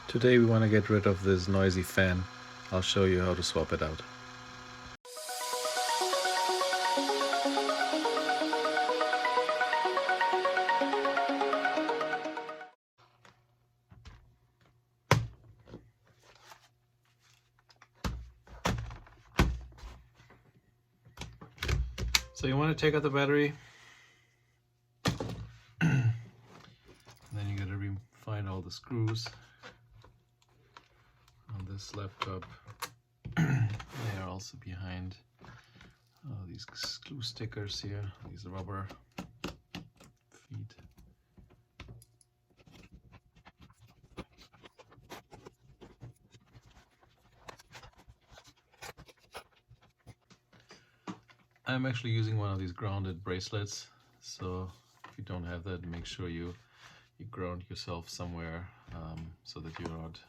Today we want to get rid of this noisy fan. I'll show you how to swap it out. So you want to take out the battery, and then you got to find all the screws on this laptop. They are also behind these glue stickers here, these rubber feet. I'm actually using one of these grounded bracelets, so if you don't have that, make sure you ground yourself somewhere so that you're not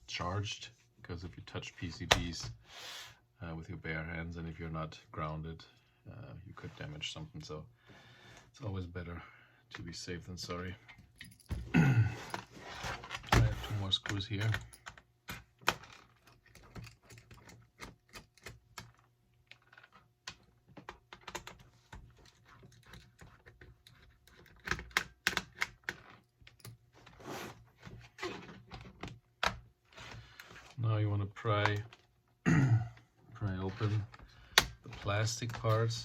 charged, because if you touch PCBs with your bare hands and if you're not grounded, you could damage something, so it's always better to be safe than sorry. I have 2 more screws here. Now you want to pry open the plastic parts.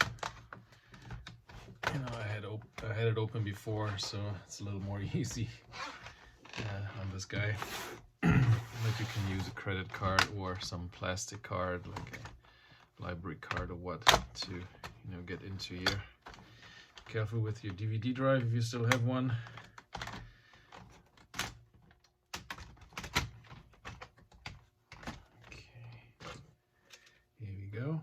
You know, I had it open before, so it's a little more easy on this guy. But you can use a credit card or some plastic card, like a library card or what, to get into here. Careful with your DVD drive if you still have one. Go.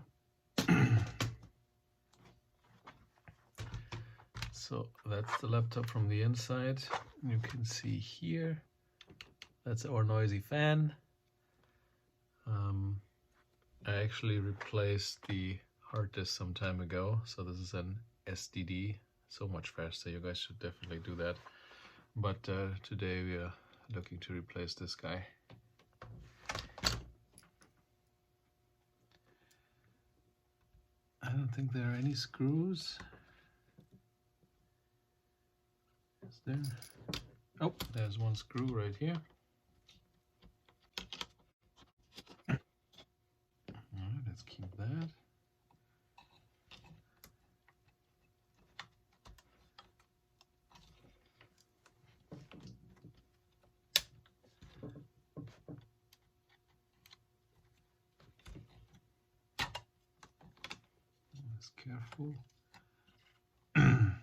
So that's the laptop from the inside. You can see here, that's our noisy fan. I actually replaced the hard disk some time ago, so this is an SDD, so much faster. You guys should definitely do that. But today we are looking to replace this guy. I don't think there are any screws. Is there? Oh, there's one screw right here. Alright, let's keep that. Just careful. And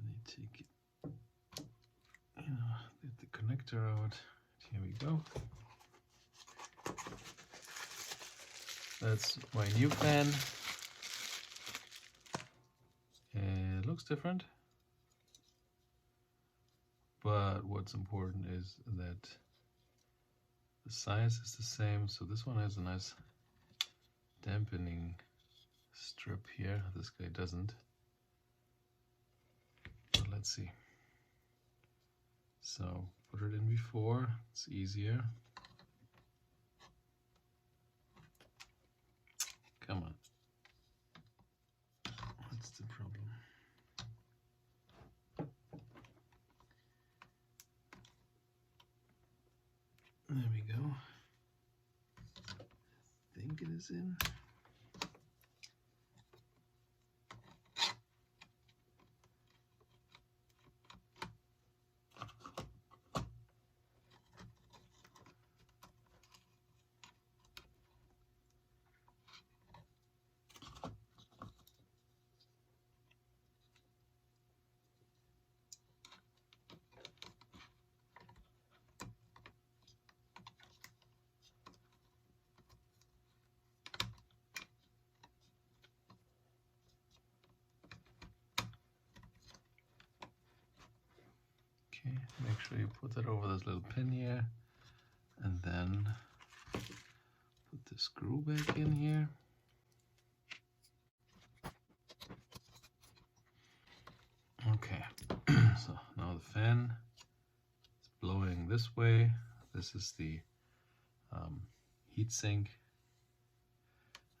they take it, get the connector out. Here we go. That's my new fan. It looks different, but what's important is that the size is the same. So this one has a nice dampening strip here. This guy doesn't. But let's see. So put it in before, it's easier. Come on. What's the problem? There we go. I think it is in. Okay, make sure you put that over this little pin here, and then put the screw back in here. Okay, so now the fan. It's blowing this way. This is the heat sink.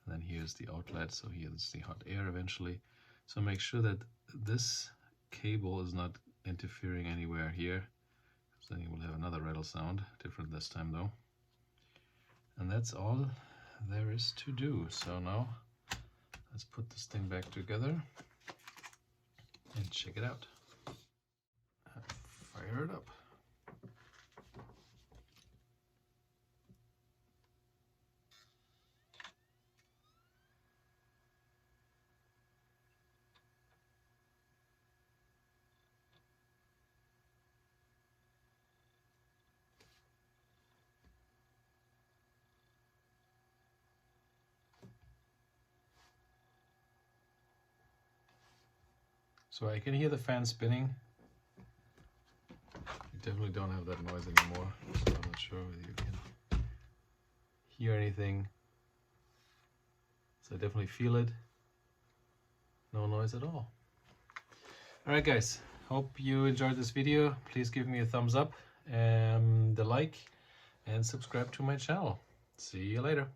And then here's the outlet, so here's the hot air eventually. So make sure that this cable is not interfering anywhere here, so then you will have another rattle sound, different this time though. And that's all there is to do. So now let's put this thing back together and check it out. Fire it up. So I can hear the fan spinning. You definitely don't have that noise anymore, so I'm not sure whether you can hear anything. So I definitely feel it. No noise at all. Alright guys, hope you enjoyed this video. Please give me a thumbs up, the like, and subscribe to my channel. See you later.